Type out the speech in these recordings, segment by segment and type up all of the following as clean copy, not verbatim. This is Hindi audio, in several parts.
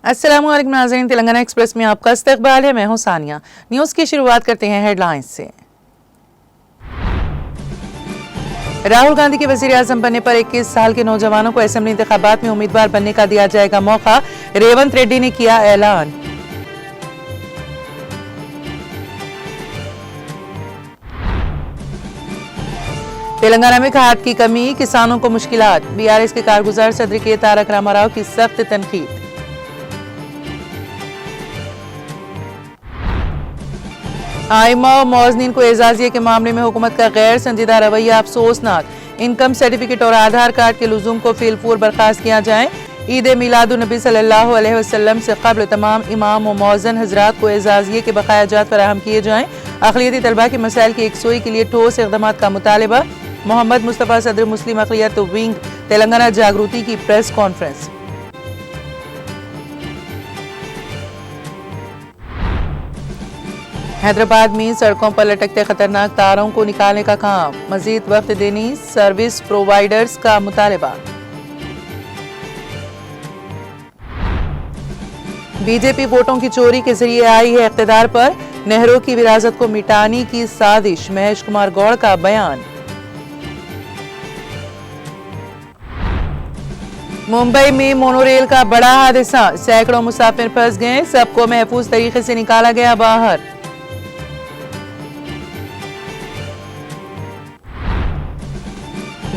अस्सलामुअलैकुम नाज़रीन, तेलंगाना एक्सप्रेस में आपका इस्तकबाल है। मैं हूं सानिया। न्यूज़ की शुरुआत करते हैं हेडलाइंस से। राहुल गांधी के वज़ीर आज़म बनने पर 21 साल के नौजवानों को असेंबली इंतखाबात में उम्मीदवार बनने का दिया जाएगा मौका, रेवंत रेड्डी ने किया ऐलान। तेलंगाना में खाद की कमी, किसानों को मुश्किलात, बीआरएस के कारगुजार सदर के तारक रामाराव की सख्त तनकीद। आइमा और मौजनीन को एजाजिया के मामले में हुकूमत का गैर संजीदा रवैया अफसोसनाक। इनकम सर्टिफिकेट और आधार कार्ड के लुजूम को फिलफूर बर्खास्त किया जाए। ईद मिलादुन नबी सल्लल्लाहु अलैहि वसल्लम से कबल तमाम इमाम व मौज़न हजरात को एजाजिया के बकाया जात फराहम किए जाएं। अक़लियती तलबा के मसाइल की यकसुई के लिए ठोस इक़दाम का मुतालबा। मोहम्मद मुस्तफ़ा सदर मुस्लिम अक़लियत विंग तेलंगाना जागृति की प्रेस कॉन्फ्रेंस। हैदराबाद में सड़कों पर लटकते खतरनाक तारों को निकालने का काम, मजीद वक्त देने सर्विस प्रोवाइडर्स का मुतालबा। बीजेपी वोटों की चोरी के जरिए आई है इक़्तिदार पर, नेहरू की विरासत को मिटाने की साजिश, महेश कुमार गौड़ का बयान। मुंबई में मोनोरेल का बड़ा हादसा, सैकड़ों मुसाफिर फंस गए, सबको महफूज तरीके से निकाला गया बाहर।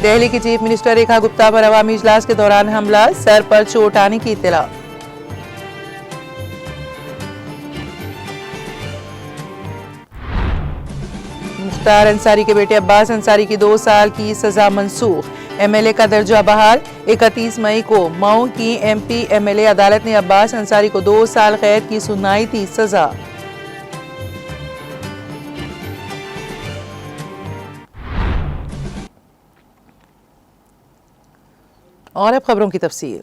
दिल्ली की चीफ मिनिस्टर रेखा गुप्ता पर अवामी इजलास के दौरान हमला, सर पर चोट आने की इत्तला। मुख्तार अंसारी के बेटे अब्बास अंसारी की 2 साल की सजा मंसूख, एमएलए का दर्जा बहाल। 31 मई को मऊ की एमपी एमएलए अदालत ने अब्बास अंसारी को 2 साल कैद की सुनाई थी सजा। और अब खबरों की तफसील।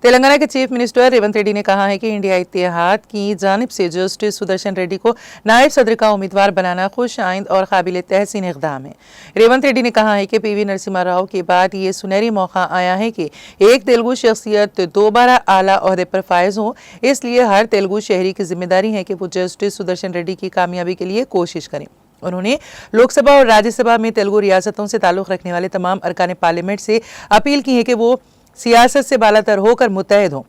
तेलंगाना के चीफ मिनिस्टर रेवंत रेड्डी ने कहा है कि इंडिया इत्तेहाद की जानिब से जस्टिस सुदर्शन रेड्डी को नायब सदर का उम्मीदवार बनाना खुश आइंद और काबिल तहसीन इक़दाम है। रेवंत रेड्डी ने कहा है कि पीवी नरसिम्हा राव के बाद ये सुनहरी मौका आया है कि एक तेलुगु शख्सियत दोबारा आला ओहदे पर फायज हो, इसलिए हर तेलुगु शहरी की जिम्मेदारी है कि वो जस्टिस सुदर्शन रेड्डी की कामयाबी के लिए कोशिश करें। उन्होंने लोकसभा और राज्यसभा में तेलुगु रियासतों से ताल्लुक़ रखने वाले तमाम अरकान पार्लियामेंट से अपील की है कि वो सियासत से बालातर होकर मुत्तहिद हों।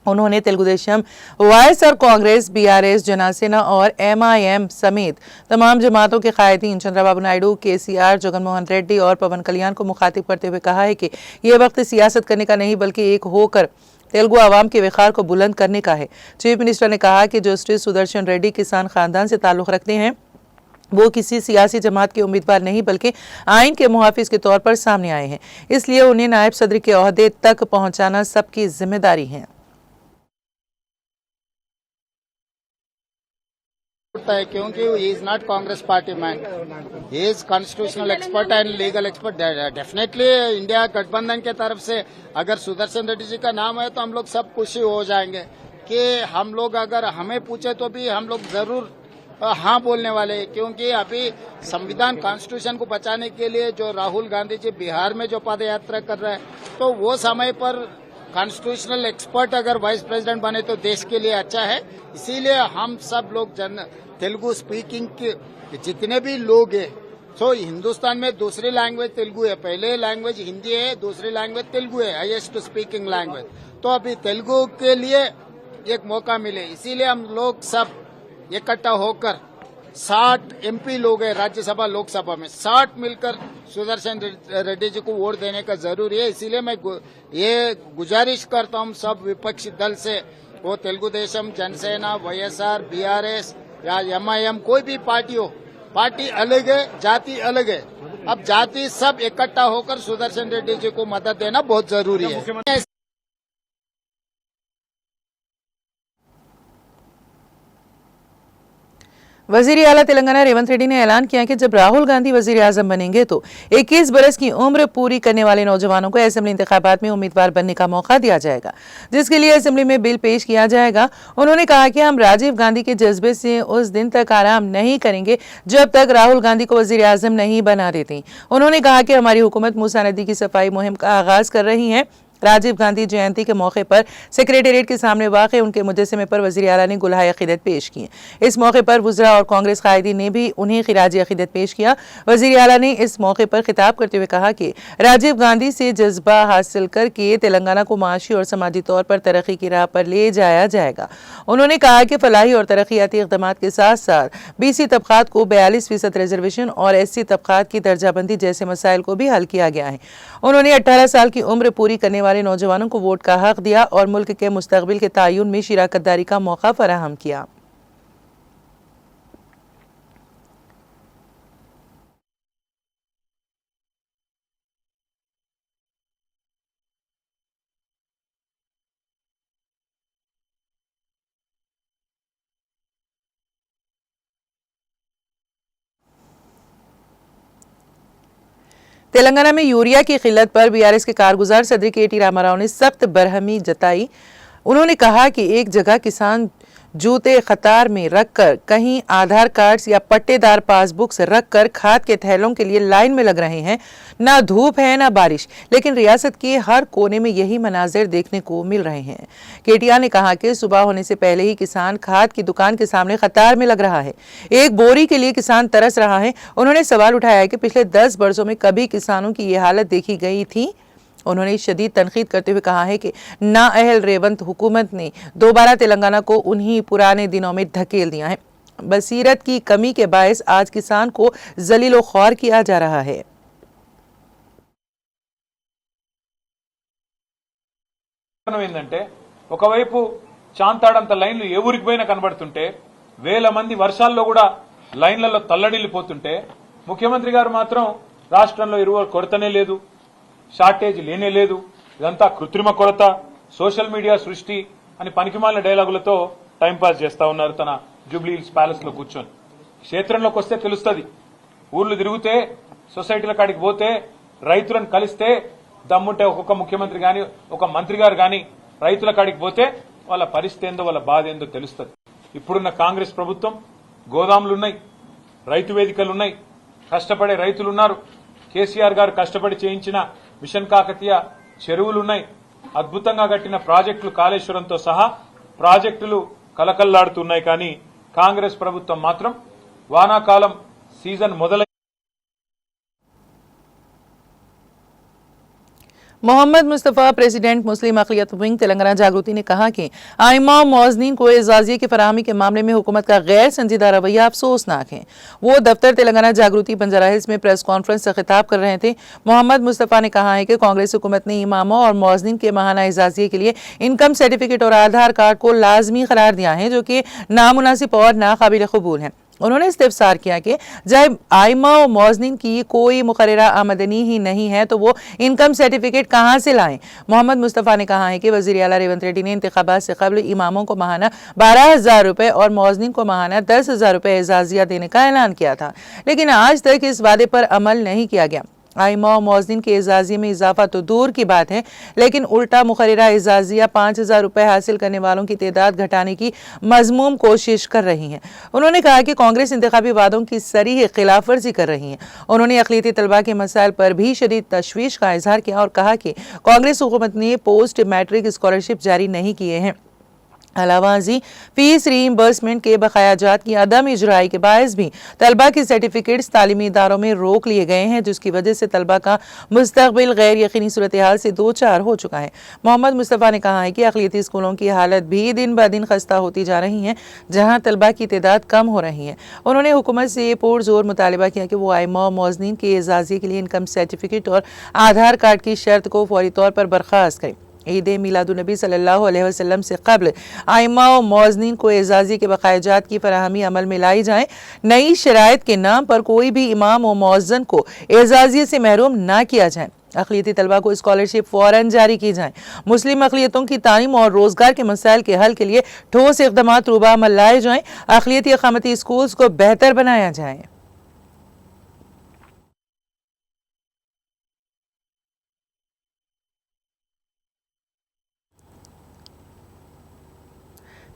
उन्होंने तेलुगुदेशम, वाईएसआर कांग्रेस, बीआरएस, जनासेना और एमआईएम समेत तमाम जमातों के कायदीन चंद्रबाबू नायडू, केसीआर, जगनमोहन रेड्डी और पवन कल्याण को मुखातिब करते हुए कहा है कि यह वक्त सियासत करने का नहीं बल्कि एक होकर तेलुगु आवाम के वक़ार को बुलंद करने का है। चीफ मिनिस्टर ने कहा कि जस्टिस सुदर्शन रेड्डी किसान खानदान से ताल्लुक़ रखते हैं, वो किसी सियासी जमात के उम्मीदवार नहीं बल्कि आइन के मुहाफिज के तौर पर सामने आए हैं, इसलिए उन्हें नायब सदर के ओहदे तक पहुंचाना सबकी जिम्मेदारी है। क्योंकि he is not Congress party man, he is constitutional expert and legal expert. Definitely India गठबंधन के तरफ से अगर सुदर्शन रेड्डी जी का नाम है तो हम लोग सब खुशी हो जाएंगे कि हम लोग अगर हमें पूछे तो भी हम लोग जरूर हाँ बोलने वाले हैं, क्योंकि अभी संविधान कॉन्स्टिट्यूशन को बचाने के लिए जो राहुल गांधी जी बिहार में जो पद यात्रा कर रहे हैं, तो वो समय पर कॉन्स्टिट्यूशनल एक्सपर्ट अगर वाइस प्रेसिडेंट बने तो देश के लिए अच्छा है। इसीलिए हम सब लोग तेलुगु स्पीकिंग के जितने भी लोग हैं, तो हिंदुस्तान में दूसरी लैंग्वेज तेलुगु है, पहले लैंग्वेज हिंदी है, दूसरी लैंग्वेज तेलुगु है, हाईएस्ट स्पीकिंग लैंग्वेज। तो अभी तेलुगु के लिए एक मौका मिले, इसीलिए हम लोग सब इकट्ठा होकर 60 एमपी लोग हैं राज्यसभा लोकसभा में, 60 मिलकर सुदर्शन रेड्डी जी को वोट देने का जरूरी है। इसीलिए मैं ये गुजारिश करता हूँ सब विपक्षी दल से, वो तेलुगु देशम, जनसेना, वाईएसआर, बीआरएस या एमआईएम, कोई भी पार्टी हो, पार्टी अलग है, जाति अलग है, अब जाति सब इकट्ठा होकर सुदर्शन रेड्डी जी को मदद देना बहुत जरूरी है। वजीर आला तेलंगाना रेवंत रेड्डी ने ऐलान किया कि जब राहुल गांधी वजीर आजम बनेंगे तो 21 बरस की उम्र पूरी करने वाले नौजवानों को असेंबली इंतखाबात में उम्मीदवार बनने का मौका दिया जाएगा, जिसके लिए असेंबली में बिल पेश किया जाएगा। उन्होंने कहा कि हम राजीव गांधी के जज्बे से उस दिन तक आराम नहीं करेंगे जब तक राहुल गांधी को वजीर आजम नहीं बना देती। उन्होंने कहा कि हमारी हुकूमत मूसा नदी की सफाई मुहिम का आगाज कर रही है। राजीव गांधी जयंती के मौके पर सेक्रेटेरिएट के सामने वाक़ उनके मुजस्समे पर वज़ीर आला ने गुलहाए अक़ीदत पेश किए। इस मौके पर वुज़रा और कांग्रेस कायदीन ने भी उन्हें खिराज अक़ीदत पेश किया। वज़ीर आला ने इस मौके पर खिताब करते हुए कहा कि राजीव गांधी से जज्बा हासिल करके तेलंगाना को माशी और समाजी तौर पर तरक्की की राह पर ले जाया जाएगा। उन्होंने कहा कि फलाही और तरक्याती इक़दामात के साथ साथ BC तबक़ात को 42% रिजर्वेशन और SC तबक़ात की दर्जाबंदी जैसे मसाइल को भी हल किया गया है। उन्होंने 18 साल की उम्र पूरी करने वाले नौजवानों को वोट का हक दिया और मुल्क के मुस्तक़बिल के तायुन में शिराकतदारी का मौका फराहम किया। तेलंगाना में यूरिया की किल्लत पर BRS के कारगुजार सदर KT रामाराव ने सख्त बरहमी जताई। उन्होंने कहा कि एक जगह किसान जूते कतार में रखकर, कहीं आधार कार्ड्स या पट्टेदार पासबुक्स रखकर खाद के थैलों के लिए लाइन में लग रहे हैं। ना धूप है ना बारिश, लेकिन रियासत के हर कोने में यही मनाजिर देखने को मिल रहे हैं। केटिया ने कहा कि सुबह होने से पहले ही किसान खाद की दुकान के सामने कतार में लग रहा है। एक बोरी के लिए किसान तरस रहा है। उन्होंने सवाल उठाया कि पिछले 10 वर्षों में कभी किसानों की ये हालत देखी गई थी। उन्होंने शदीद तनकीद करते हुए कहा है कि नाअहल रेवंत हुकूमत ने दोबारा तेलंगाना को उन्हीं पुराने दिनों में धकेल दिया है। बसीरत की कमी के बायस आज किसान को जलीलो ख्वार किया जा रहा है। ఏంటంటే ఒకవైపు చాంతాడంత లైన్లు ఏ ఊరికి పోయినా కనబడుతుంటే వేల మంది వర్షాల్లో కూడా లైన్లలో తల్లడిల్లిపోతుంటే ముఖ్యమంత్రి గారు మాత్రం రాష్ట్రంలో ఎరువుల కొరతనే లేదు, షార్టేజ్ లేనే లేదు, ఇదంతా కృత్రిమ కొరత, సోషల్ మీడియా సృష్టి అని పనికిమాలిన డైలాగులతో టైంపాస్ చేస్తా ఉన్నారు తన జూబ్లీ హిల్స్ ప్యాలెస్ లో కూర్చొని. క్షేత్రంలోకి వస్తే తెలుస్తుంది. ఊర్లు తిరిగితే, సొసైటీల కాడికి పోతే, రైతులను కలిస్తే, దమ్ముంటే ఒక్కొక్క ముఖ్యమంత్రి గాని ఒక మంత్రి గారు గాని రైతుల కాడికి పోతే వాళ్ళ పరిస్థితి ఏందో, వాళ్ళ బాధ ఏందో తెలుస్తుంది. ఇప్పుడున్న కాంగ్రెస్ ప్రభుత్వం గోదాములున్నాయి, రైతు వేదికలున్నాయి, కష్టపడే రైతులున్నారు. కేసీఆర్ గారు కష్టపడి చేయించిన మిషన్ కాకతీయ చెరువులున్నాయి, అద్భుతంగా కట్టిన ప్రాజెక్టులు కాళేశ్వరంతో సహా ప్రాజెక్టులు కలకల్లాడుతున్నాయి. కానీ కాంగ్రెస్ ప్రభుత్వం మాత్రం వానాకాలం సీజన్ మొదలై मोहम्मद मुस्तफ़ा प्रेसिडेंट मुस्लिम अक़लियत विंग तेलंगाना जागृति ने कहा कि आइमा और मौज़नीन को एजाज़िये की फराहमी के मामले में हुकूमत का गैर संजीदा रवैया अफसोसनाक है। वो दफ्तर तेलंगाना जागृति बंजारा हिल्स में प्रेस कॉन्फ्रेंस से खिताब कर रहे थे। मोहम्मद मुस्तफ़ा ने कहा है कि कांग्रेस हुकूमत ने इमामों और मौज़नीन के माहाना एजाज़िये के लिए इनकम सर्टिफिकेट और आधार कार्ड को लाजमी करार दिया है, जो कि नामुनासिब और नाकाबिल कबूल है। उन्होंने इस्तिफ़सार किया कि जब आइमा और मौज़नीन की कोई मुकर्ररा आमदनी ही नहीं है तो वो इनकम सर्टिफिकेट कहाँ से लाएं। मोहम्मद मुस्तफ़ा ने कहा है कि वज़ीर आला रेवंत रेड्डी ने इंतखाबात से कबल इमामों को माहाना 12,000 रुपये और मौज़नीन को माहाना 10,000 रुपये एजाज़िया देने का ऐलान किया था, लेकिन आज तक इस वादे पर अमल नहीं किया गया। आइमा और मौज़नीन के एजाज़िये में इजाफा तो दूर की बात है, लेकिन उल्टा मुकर्ररा एजाज़िया 5,000 रुपये हासिल करने वालों की तादाद घटाने की मज़मूम कोशिश कर रही है। उन्होंने कहा कि कांग्रेस इंतखाबी वादों की सरीह खिलाफ वर्जी कर रही है। उन्होंने अक़लियती तलबा के मसाइल पर भी शदीद तशवीश का इजहार किया और कहा कि कांग्रेस हुकूमत ने पोस्ट मैट्रिक स्कॉलरशिप जारी नहीं किए हैं। अलावाजी फीस रीइंबर्समेंट के बकायाजात की अदम इजराई के बायस भी तलबा की सर्टिफिकेट्स तालीमी इदारों में रोक लिए गए हैं, जिसकी वजह से तलबा का मुस्तकबिल गैर यकीनी सूरत हाल से दो चार हो चुका है। मोहम्मद मुस्तफ़ा ने कहा है कि अक़लियती स्कूलों की हालत भी दिन ब दिन खस्ता होती जा रही है, जहाँ तलबा की तादाद कम हो रही है। उन्होंने हुकूमत से पुरजोर मुतालिबा किया कि वो आइमा और मौज़नीन के एजाज़िये के लिए इनकम सर्टिफिकेट और आधार कार्ड की शर्त को फौरी तौर पर बर्खास्त करें। ईद मिलादुन्नबी सल्लल्लाहु अलैहि वसल्लम से कबल आइमा और मौज़नीन को एजाज़ी के बकायाजात की फराहमी अमल में लाई जाए। नई शराइत के नाम पर कोई भी इमाम और मौज़्ज़न को एजाज़ी से महरूम ना किया जाए। अक़लियती तलबा को स्कॉलरशिप फ़ौरन जारी की जाए। मुस्लिम अक़लियतों की तालीम और रोज़गार के मसाइल के हल के लिए ठोस इक़दामात रूबा अमल लाए जाएँ। अक़लियती अक़ामती स्कूल्स को बेहतर बनाया जाए।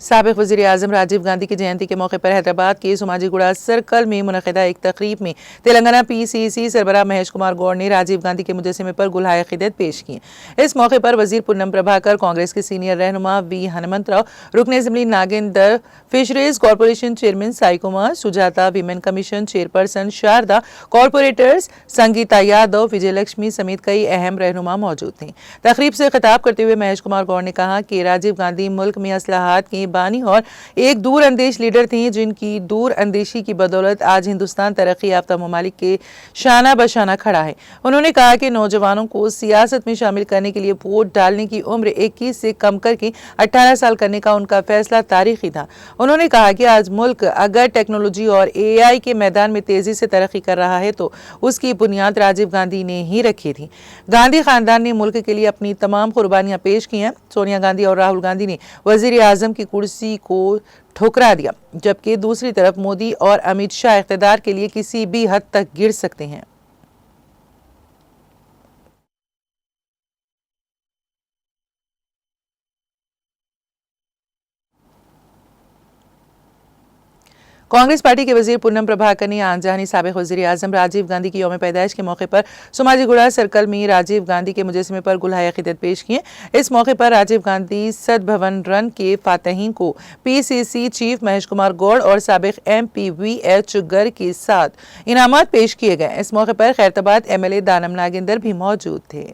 साबिक वज़ीर आज़म राजीव गांधी की जयंती के मौके पर हैदराबाद के सोमाजीगुड़ा सर्कल में मुनक़िदा एक तकरीब में तेलंगाना PCC सरबराह महेश कुमार गौड़ ने राजीव गांधी के मुजस्समे पर गुलहाए क़िदत पेश की। इस मौके पर वज़ीर पूनम प्रभाकर, कांग्रेस के सीनियर रहनुमा V हनुमंतराव, रुकन assembly Nagendra, fisheries corporation chairman Sai Kumar, Sujata, women commission chairperson Sharada, corporators Sangeeta Yadav, Vijayalakshmi समेत कई अहम रहनुमा मौजूद थे। तकरीब से खिताब करते हुए महेश कुमार गौड़ ने कहा कि राजीव गांधी मुल्क में असलाहात के बानी और एक दूर अंदेश लीडर थे, जिनकी दूर अंदेशी की बदौलत आज हिंदुस्तान तरक्की याफ्ता ममालिक के शाना बशाना खड़ा है। उन्होंने कहा कि नौजवानों को सियासत में शामिल करने के लिए वोट डालने की उम्र 21 से कम करके 18 साल करने का उनका फैसला तारीखी था। उन्होंने कहा कि आज मुल्क अगर टेक्नोलॉजी और AI के मैदान में तेजी से तरक्की कर रहा है तो उसकी बुनियाद राजीव गांधी ने ही रखी थी। गांधी खानदान ने मुल्क के लिए अपनी तमाम कुर्बानियां पेश की हैं। सोनिया गांधी और राहुल गांधी ने वजीर आजम की कुर्सी को ठुकरा दिया, जबकि दूसरी तरफ मोदी और अमित शाह इख्तिदार के लिए किसी भी हद तक गिर सकते हैं। कांग्रेस पार्टी के वजीर पूनम प्रभाकर ने आनजानी साबिक वज़ीर आज़म राजीव गांधी की यौम पैदाइश के मौके पर सोमाजीगुड़ा सर्कल में राजीव गांधी के मुजस्समे पर गुलहाए क़िदत पेश किए। इस मौके पर राजीव गांधी सद्भवन रन के फातहीन को PCC चीफ महेश कुमार गौड़ और साबिक MP VH गर्ग के साथ इनामात पेश किए गए। इस मौके पर खैरताबाद MLA दानम नागेंद्र भी मौजूद थे।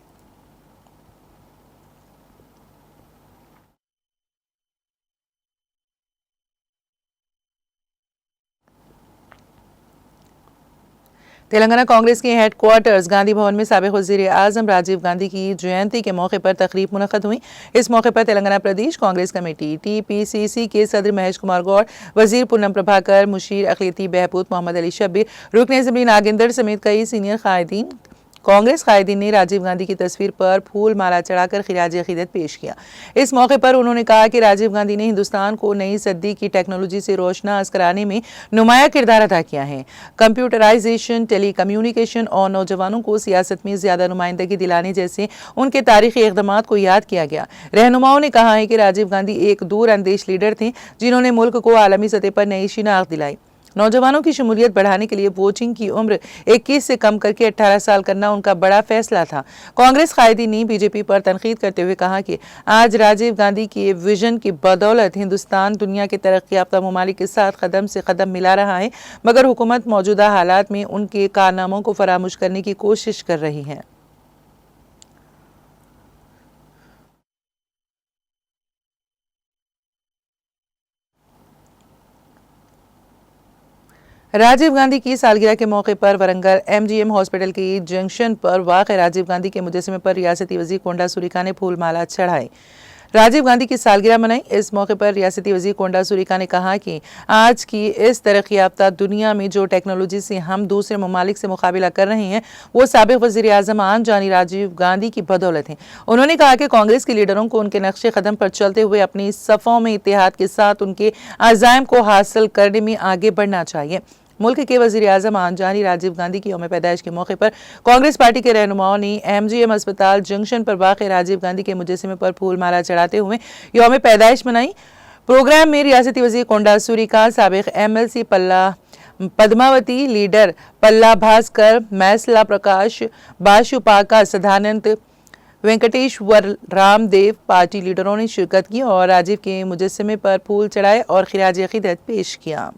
तेलंगाना कांग्रेस के हेडक्वार्टर्स गांधी भवन में साबिक वज़ीर आज़म राजीव गांधी की जयंती के मौके पर तकरीब मुनक़द हुई। इस मौके पर तेलंगाना प्रदेश कांग्रेस कमेटी TPCC के सदर महेश कुमार गौड़, वज़ीर पूनम प्रभाकर, मुशीर अक़लियती बहबूद मोहम्मद अली शब्बीर, रुकन असेंबली नागेंद्र समेत कई सीनियर कायदीन कांग्रेस कायदीन ने राजीव गांधी की तस्वीर पर फूल माला चढ़ाकर खिराज अक़ीदत पेश किया। इस मौके पर उन्होंने कहा कि राजीव गांधी ने हिंदुस्तान को नई सदी की टेक्नोलॉजी से रोशनास कराने में नुमाया किरदार अदा किया है। कंप्यूटराइजेशन, टेलीकम्युनिकेशन और नौजवानों को सियासत में ज्यादा नुमाइंदगी दिलाने जैसे उनके तारीखी इक़दामात को याद किया गया। रहनुमाओं ने कहा है कि राजीव गांधी एक दूर अंदेश लीडर थे, जिन्होंने मुल्क को आलमी सतह पर नई शिनाख्त दिलाई। नौजवानों की शमूलियत बढ़ाने के लिए वोटिंग की उम्र 21 से कम करके 18 साल करना उनका बड़ा फैसला था। कांग्रेस कायदीन ने बीजेपी पर तनकीद करते हुए कहा कि आज राजीव गांधी के विजन की बदौलत हिंदुस्तान दुनिया के तरक्की याफ्ता ममालिक के साथ कदम से कदम मिला रहा है, मगर हुकूमत मौजूदा हालात में उनके कारनामों को फरामोश करने की कोशिश कर रही है। राजीव गांधी की सालगिरह के मौके पर वरंगल MGM हॉस्पिटल की जंक्शन पर वाक़ राजीव गांधी के मुजस्समे पर रियासती वज़ीर कोंडा सुरीका ने फूल माला चढ़ाई। राजीव गांधी की सालगिरह मनाई। इस मौके पर रियासती वज़ीर कोंडा सुरीका ने कहा कि आज की इस तरक्की याफ्ता दुनिया में जो टेक्नोलॉजी से हम दूसरे ममालिक से मुकाबला कर रहे हैं, वो साबिक वज़ीर आज़म आनजानी राजीव गांधी की बदौलत है। उन्होंने कहा कि कांग्रेस के लीडरों को उनके नक्शे कदम पर चलते हुए अपनी सफ़ों में इत्तेहाद के साथ उनके अज़ाइम को हासिल करने में आगे बढ़ना चाहिए। मुल्क के वज़ीर आज़म आनजानी राजीव गांधी की यौम पैदाइश के मौके पर कांग्रेस पार्टी के रहनुमाओं ने MGM अस्पताल जंक्शन पर वाक़ राजीव गांधी के मुजस्समे पर फूल माला चढ़ाते हुए यौम पैदाइश मनाई। प्रोग्राम में रियासती वज़ीर कोंडा सुरीका, साबिक MLC पद्मावती, लीडर पल्ला भास्कर, मैसला प्रकाश, बाशुपाका, सदानंद, वेंकटेश्वर रामदेव पार्टी लीडरों ने शिरकत की और राजीव के मुजस्समे पर फूल चढ़ाए और खिराज अक़ीदत पेश किया।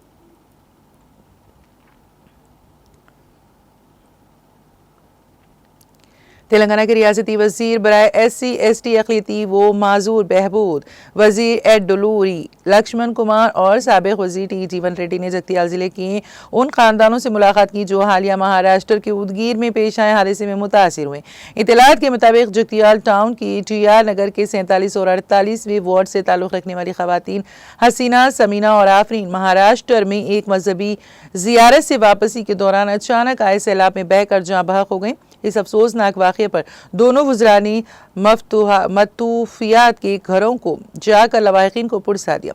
तेलंगाना के रियासती वज़ीर बराए SC ST अक़लियती व माजूर बहबूद, वज़ीर एड डुलूरी, लक्ष्मण कुमार और साबिक वज़ीर T जीवन रेड्डी ने जगतियाल जिले के उन खानदानों से मुलाकात की जो हालिया महाराष्ट्र के उदगीर में पेश आए हादसे में मुतासिर हुए। इत्तलात के मुताबिक जगतियाल टाउन की TR नगर के 47 और 48वें वार्ड से ताल्लुक़ रखने वाली ख़वातीन हसीना, समीना और आफरीन महाराष्ट्र में एक मजहबी ज़ियारत से वापसी के दौरान अचानक आए सैलाब में बहकर जाँ बहक हो गई। इस अफसोसनाक वाक़े पर दोनों वज़रा ने मतूफ़ियात के घरों को जाकर लवाहिकीन को पुरसा दिया।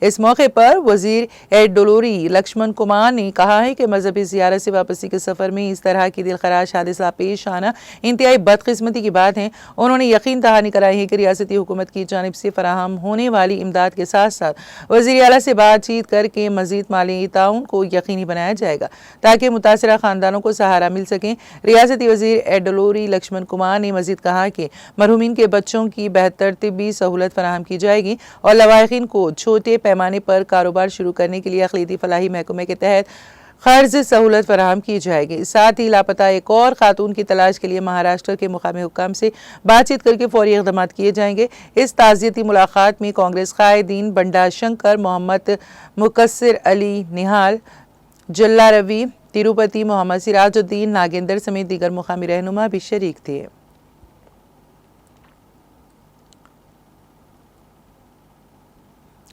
इस मौके पर वजीर एडोलोरी लक्ष्मण कुमार ने कहा है कि मजहबी ज़ियारत से वापसी के सफर में इस तरह की दिलखराश हादसा पेश आना इंतहाई बदकिस्मती की बात है। उन्होंने यकीन दहानी कराई है कि रियासती हुकूमत की जानिब से फराहम होने वाली इमदाद के साथ साथ वज़ीर आला से बातचीत करके मजीद माली ताउन को यकीनी बनाया जाएगा ताकि मुतासरा खानदानों को सहारा मिल सके। रियासती वज़ीर एडोलोरी लक्ष्मण कुमार ने मजीद कहा कि मरहूमीन के बच्चों की बेहतर तिब्बी सहूलत फराहम की जाएगी और लवाहिकीन को छोटे पैमाने पर कारोबार शुरू करने के लिए अक़लीती फलाही महकमे के तहत कर्ज सहूलत फराहम की जाएगी। साथ ही लापता एक और खातून की तलाश के लिए महाराष्ट्र के मुकामी हुक्काम से बातचीत करके फौरी इक़दाम किए जाएंगे। इस ताज़ियती मुलाकात में कांग्रेस कायदीन बंडा शंकर, मोहम्मद मुकस्सिर अली निहाल, जल्ला रवि, तिरुपति, मोहम्मद सिराजुद्दीन, नागेंद्र समेत दीगर मुकामी रहनुमा भी शरीक थे।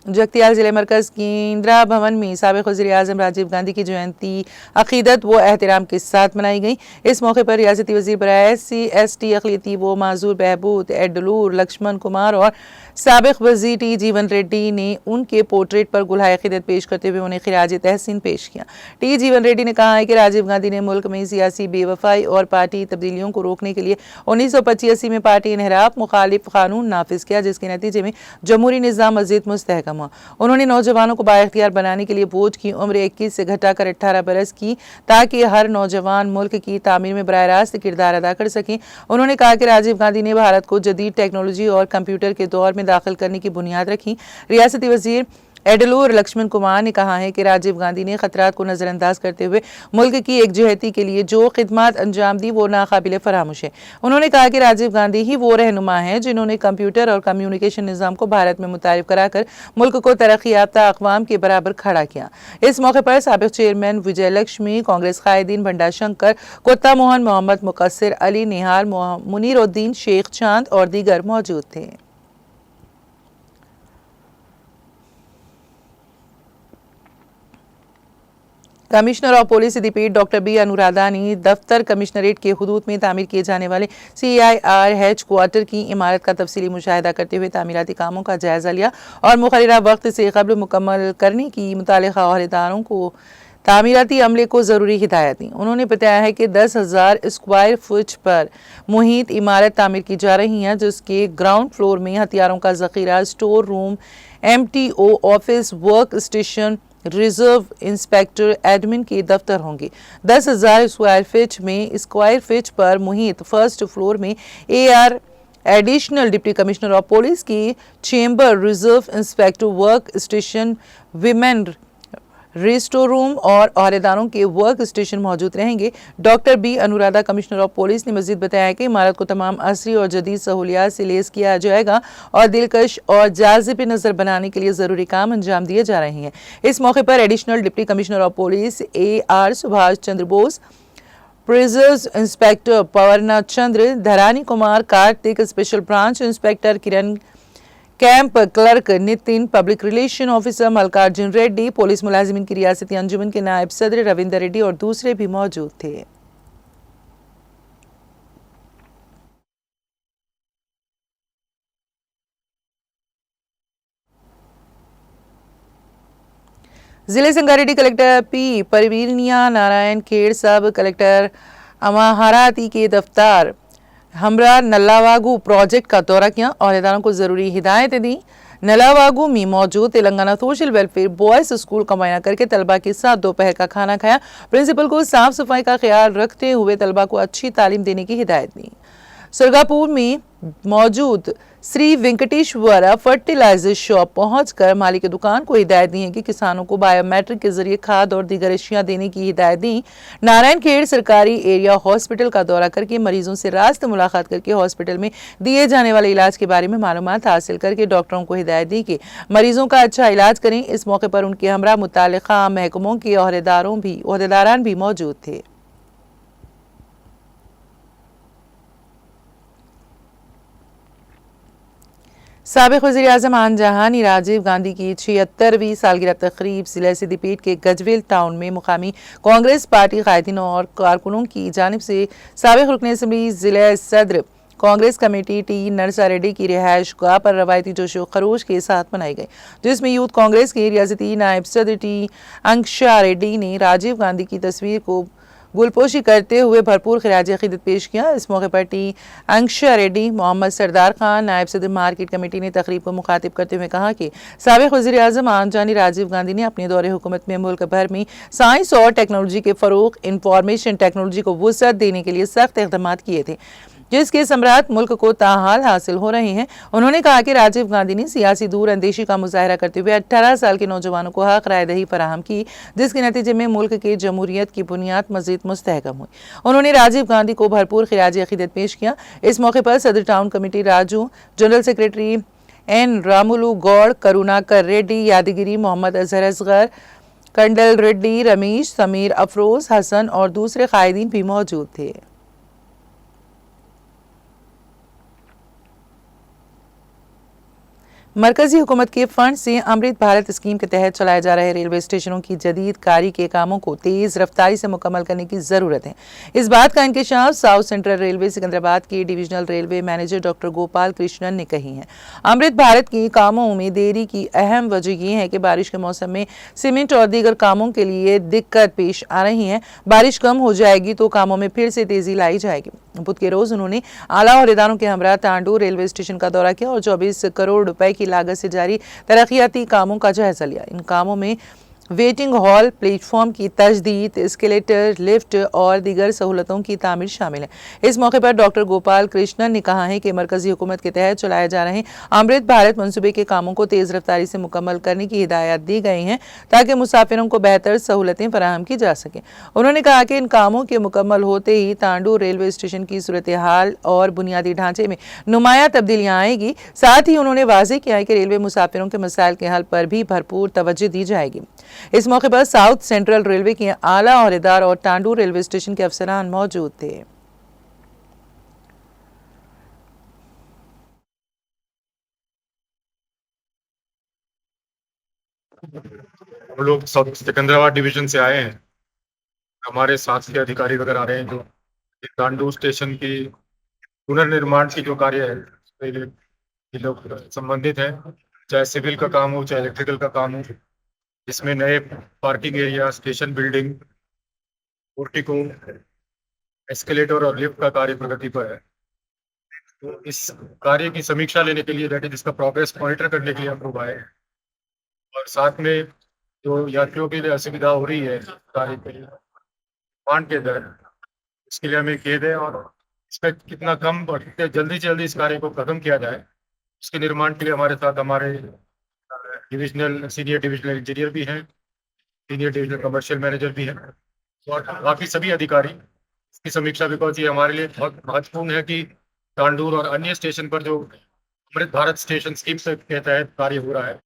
जगतियाल जिले मरकज की इंदिरा भवन में साबिक़ वज़ीर आज़म राजीव गांधी की जयंती अक़ीदत व एहतराम के साथ मनाई गई। इस मौके पर रियासती वज़ीर बराए SC/ST अक़लियती व माजूर बहबूद एडलूर लक्ष्मण कुमार और साबिक़ वज़ीर T जीवन रेड्डी ने उनके पोर्ट्रेट पर गुलहाए अक़ीदत पेश करते हुए उन्हें खिराज तहसीन पेश किया। T जीवन रेड्डी ने कहा है कि राजीव गांधी ने मुल्क में सियासी बेवफाई और पार्टी तब्दीलियों को रोकने के लिए 1985 में पार्टी इन्हराफ मुखालिफ कानून नाफिज किया, जिसके नतीजे में जमहूरी निज़ाम मज़ीद मुस्तहकम हुआ। उन्होंने नौजवानों को बाइख्तियार बनाने के लिए वोट की उम्र 21 से घटाकर 18 बरस की ताकि हर नौजवान मुल्क की तामीर में बराह रास्त किरदार अदा कर सकें। उन्होंने कहा कि राजीव गांधी ने भारत को जदीद टेक्नोलॉजी और कंप्यूटर के दौर में दाखिल करने की बुनियाद रखी। रियासती वज़ीर एडलूर लक्ष्मण कुमार ने कहा है कि राजीव गांधी ने खतरात को नज़रअंदाज करते हुए मुल्क की एकजहती के लिए जो खिदमत अंजाम दी वो नाकाबिले फरामोश है। उन्होंने कहा कि राजीव गांधी ही वो रहनुमा हैं जिन्होंने कंप्यूटर और कम्युनिकेशन निज़ाम को भारत में मुतारिफ कराकर मुल्क को तरक्की याफ्ता अक़वाम के बराबर खड़ा किया। इस मौके पर साबिक़ चेयरमैन विजय लक्ष्मी, कांग्रेस कायदीन बंडा शंकर, कुत्ता मोहन, मोहम्मद मुकस्सिर अली निहाल, मुनीरुद्दीन शेख चांद और दीगर मौजूद थे। Commissioner of police Siddipet doctor B Anuradha ने दफ्तर कमिश्नरेट के हुदूद में तामीर किए जाने वाले CIR क्वार्टर की इमारत का तफसीली मुशाहिदा करते हुए तामीराती कामों का जायजा लिया और मुकर्ररा वक्त से कबल मुकम्मल करने की मुतालिका अहदेदारों को तामीराती अमले को ज़रूरी हिदायत दी। उन्होंने बताया है कि 10,000 स्क्वायर फुट पर मुहित इमारत तामीर की जा रही है, जिसके ग्राउंड फ्लोर में हथियारों का ज़ख़ीरा, store room, MTO office, work station, reserve inspector admin के दफ्तर होंगे। 10,000 स्क्वायर फीट पर मुहित फर्स्ट फ्लोर में AR additional deputy commissioner of police की chamber, reserve inspector, work station, women restroom और अहदेदारों के वर्क स्टेशन मौजूद रहेंगे। Doctor B Anuradha commissioner of police ने मजीद बताया कि इमारत को तमाम असरी और जदीद सहूलियात से लेस किया जाएगा और दिलकश और जाज़िब नज़र बनाने के लिए ज़रूरी काम अंजाम दिए जा रहे हैं। इस मौके पर additional deputy commissioner of police AR Subhash Chandra Bose, प्रिजर्स inspector Pavarna Chandra, Dharani Kumar Karthik, special branch inspector Kiran, camp clerk Nitin, public relation officer Mallikarjun Reddy, police मुलाजिमीन की रियासती अंजुमन के नायब सदर रविंदर रेड्डी और दूसरे भी मौजूद थे। जिले संगारेड्डी कलेक्टर P परवीनिया नारायण खेड़, सब कलेक्टर अमाहाराती के दफ्तर हमरा नल्लावागू प्रोजेक्ट का दौरा किया और अहदेदारों को जरूरी हिदायतें दी। नल्लावागू में मौजूद Telangana social welfare boys school का मुआयना करके तलबा के साथ दोपहर का खाना खाया। प्रिंसिपल को साफ सफाई का ख्याल रखते हुए तलबा को अच्छी तालीम देने की हिदायत दी। सुरगापुर में मौजूद श्री वेंकटेश्वरा फर्टिलाइजर शॉप पहुंचकर मालिक दुकान को हिदायत दी है कि किसानों को बायोमेट्रिक के जरिए खाद और दीगर अशिया देने की हिदायत दी। नारायण खेड़ सरकारी एरिया हॉस्पिटल का दौरा करके मरीजों से रास्त मुलाकात करके हॉस्पिटल में दिए जाने वाले इलाज के बारे में मालूमात हासिल करके डॉक्टरों को हिदायत दी कि मरीजों का अच्छा इलाज करें। इस मौके पर उनके हमरा मुतालिका महकमों के अहदेदारान भी मौजूद थे। साबिक़ वज़ीर आज़म आन जहां ने राजीव गांधी की 76वीं सालगिरह तकरीब जिला सिद्दीपेट के गजवेल टाउन में मुकामी कांग्रेस पार्टी कायदीन और कारकुनों की जानिब से साबिक़ रुकन असम्बली जिला सदर कांग्रेस कमेटी टी नरसा रेड्डी की रिहाइश गाह पर रवायती जोशो खरोश के साथ मनाई गई, जिसमें यूथ कांग्रेस के रियासती नायब सदर टी अंकशा रेड्डी ने राजीव गांधी की तस्वीर को गुलपोशी करते हुए भरपूर खिराज अकीदत पेश किया। इस मौके पर टी अंकशा रेड्डी, मोहम्मद सरदार खान, नायब सदर मार्केट कमेटी ने तकरीब को मुखातिब करते हुए कहा कि साबिक वज़ीर आज़म आनजानी राजीव गांधी ने अपने दौरे हुकूमत में मुल्क भर में साइंस और टेक्नोलॉजी के फ़रोग़, इंफॉर्मेशन टेक्नोलॉजी को वुसअत देने के लिए सख्त इक़दाम किए थे, जिसके समरात मुल्क को ताहाल हासिल हो रहे हैं। उन्होंने कहा कि राजीव गांधी ने सियासी दूर अंदेशी का मुजाहरा करते हुए 18 साल के नौजवानों को हक राय दही फराहम की, जिसके नतीजे में मुल्क के जमहूरियत की बुनियाद मजीद मुस्तहकम हुई। उन्होंने राजीव गांधी को भरपूर खिराज अकीदत पेश किया। इस मौके पर सदर town committee Raju, general secretary N Ramulu Goud, Karunakar Reddy, Yadagiri, Mohammed Azhar Asgar, Kandal Reddy, Ramesh, Sameer Afroz, Hasan और दूसरे कायदीन भी मौजूद थे। मरकजी हुकूमत के फंड से अमृत भारत स्कीम के तहत चलाए जा रहे रेलवे स्टेशनों की जदीद कारी के कामों को तेज रफ्तारी से मुकम्मल करने की जरूरत है। इस बात का इंकशाफ साउथ सेंट्रल रेलवे सिकंदराबाद के divisional railway manager doctor Gopal Krishnan ने कही है। अमृत भारत के कामों में देरी की अहम वजह यह है कि बारिश के मौसम में सीमेंट और दीगर कामों के लिए दिक्कत पेश आ रही है। बारिश कम हो जाएगी तो कामों में फिर से तेजी लाई जाएगी। बुध के रोज उन्होंने आला ओहदेदारों के हमरा तांडू रेलवे स्टेशन का दौरा किया और 24 करोड़ रुपए की लागत से जारी तरक्याती कामों का जायजा लिया। इन कामों में वेटिंग हॉल, प्लेटफॉर्म की तजदीद, एस्केलेटर, लिफ्ट और दीगर सहूलतों की तामीर शामिल है। इस मौके पर डॉक्टर गोपाल कृष्णन ने कहा है कि मरकजी हुकूमत के तहत चलाए जा रहे अमृत भारत मंसूबे के कामों को तेज रफ्तारी से मुकम्मल करने की हिदायत दी गई हैं ताकि मुसाफिरों को बेहतर सहूलतें फराहम की जा सकें। उन्होंने कहा कि इन कामों के मुकम्मल होते ही तांडू रेलवे स्टेशन की सूरत हाल और बुनियादी ढांचे में नुमाया तब्दीलियाँ आएगी। साथ ही उन्होंने वाज़ेह किया है कि रेलवे मुसाफिरों के मसाइल के हल पर भी भरपूर तवज्जो दी जाएगी। इस मौके पर साउथ सेंट्रल रेलवे के आला ओहदेदार और टांडू रेलवे स्टेशन के अफसरान मौजूद थे। हम लोग साउथ सिकंदराबाद डिवीजन से आए हैं। हमारे साथ के अधिकारी वगैरह आ रहे हैं जो टांडू स्टेशन की पुनर्निर्माण की जो कार्य है ये लोग संबंधित है, चाहे सिविल का काम हो चाहे इलेक्ट्रिकल का काम हो, जिसमें नए parking area, station building, portico, escalator और लिफ्ट का कार्य प्रगति पर है। तो इस कार्य की समीक्षा लेने के लिए, दैट इज इसका प्रोग्रेस मॉनिटर करने के लिए हम लोग आए हैं। और साथ में जो यात्रियों के लिए असुविधा हो रही है कार्य के निर्माण के दर, इसके लिए हमें खेद है और इसका कितना कम और कितने जल्दी से जल्दी इस कार्य को खत्म किया जाए, इसके निर्माण के लिए हमारे साथ हमारे सीनियर डिविजनल इंजीनियर भी हैं, सीनियर डिविजनल कमर्शियल मैनेजर भी हैं और बाकी सभी अधिकारी इसकी समीक्षा, बिकॉज ये हमारे लिए बहुत महत्वपूर्ण है कि तांडूर और अन्य स्टेशन पर जो अमृत भारत स्टेशन स्कीम के तहत कार्य हो रहा है।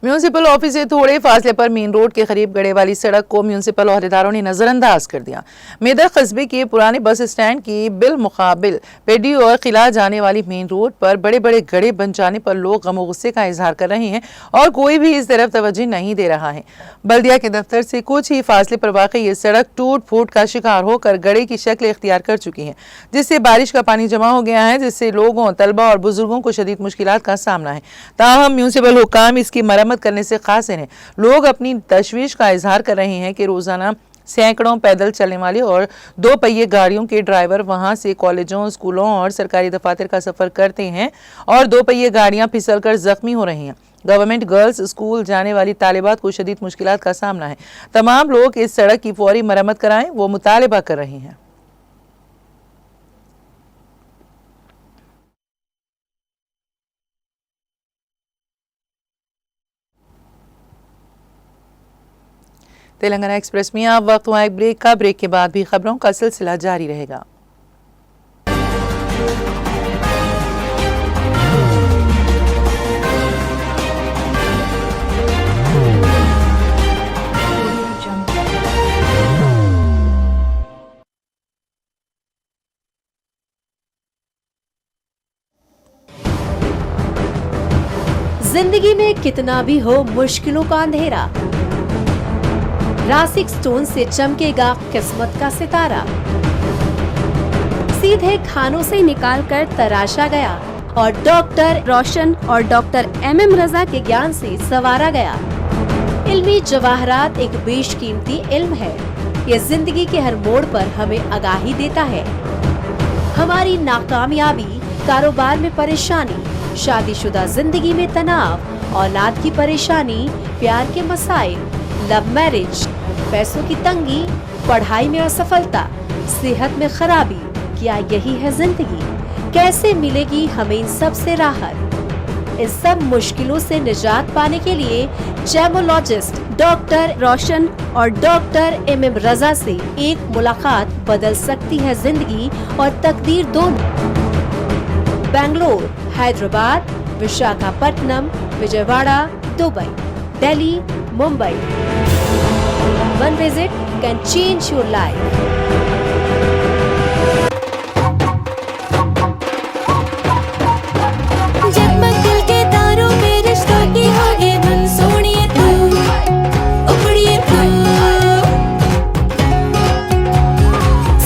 म्यूनिसिपल ऑफिस से थोड़े फासले पर मेन रोड के करीब गड़े वाली सड़क को म्यूनिसिपल ओहदेदारों ने नजरअंदाज कर दिया। मेदक कस्बे के पुराने बस स्टैंड की बिल मुकाबिल पेडी और किला जाने वाली मेन रोड पर बड़े बड़े गड़े बन जाने पर लोग गम गुस्से का इजहार कर रहे हैं और कोई भी इस तरफ तवज्जो नहीं दे रहा है। बल्दिया के दफ्तर से कुछ ही फासले पर वाक़ ये सड़क टूट फूट का शिकार होकर गड़े की शक्ल इख्तियार कर चुकी है, जिससे बारिश का पानी जमा हो गया है, जिससे लोगों, तलबा और बुजुर्गों को शदीद मुश्किलात का सामना है। ताहम म्यूनिसिपल हुक्काम इसकी मरम्मत करने से कासिर हैं। लोग अपनी तशवीश का इजहार कर रहे हैं कि रोजाना सैकड़ों पैदल चलने वाले और 2 पहिए गाड़ियों के ड्राइवर वहां से कॉलेजों, स्कूलों और सरकारी दफातर का सफर करते हैं और 2 पहिए गाड़ियां फिसलकर जख्मी हो रही हैं। गवर्नमेंट गर्ल्स स्कूल जाने वाली तालिबात को शदीद मुश्किलात का सामना है। तमाम लोग इस सड़क की फौरी मरम्मत कराएं, वो मुतालिबा कर रहे हैं। तेलंगाना एक्सप्रेस में अब वक्त हुआ एक ब्रेक का। ब्रेक के बाद भी खबरों का सिलसिला जारी रहेगा। जिंदगी में कितना भी हो मुश्किलों का अंधेरा, रासिक स्टोन से चमकेगा किस्मत का सितारा। सीधे खानों से निकालकर तराशा गया और डॉक्टर रोशन और डॉक्टर MM रजा के ज्ञान से संवारा गया। इल्मी जवाहरात एक बेशकीमती इल्म है। ये जिंदगी के हर मोड़ पर हमें आगाही देता है। हमारी नाकामयाबी, कारोबार में परेशानी, शादीशुदा जिंदगी में तनाव, औलाद की परेशानी, प्यार के मसाइल, लव मैरिज, पैसों की तंगी, पढ़ाई में असफलता, सेहत में खराबी, क्या यही है जिंदगी? कैसे मिलेगी हमें इन सब से राहत? इस सब मुश्किलों से निजात पाने के लिए जेमोलॉजिस्ट डॉक्टर रोशन और डॉक्टर MM रजा से एक मुलाकात बदल सकती है जिंदगी और तकदीर दोनों। Bangalore, Hyderabad, Visakhapatnam, Vijayawada, Dubai, Delhi, Mumbai. One visit can change your life. जगमग दिल के तारों में रिश्तों की होगी धुन, सोनिए तू, उखड़िए तू,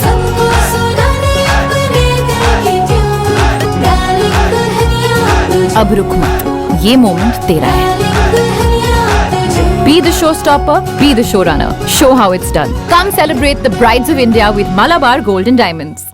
सबको सुनाने अपने दिल की ट्यून, डार्लिंग दुल्हनिया तुझे, अब रुक मत, ये मोमेंट तेरा है। डार्लिंग दुल्हनिया तुझे। Be the showstopper, be the showrunner. Show how it's done. Come celebrate the brides of India with Malabar Gold and Diamonds.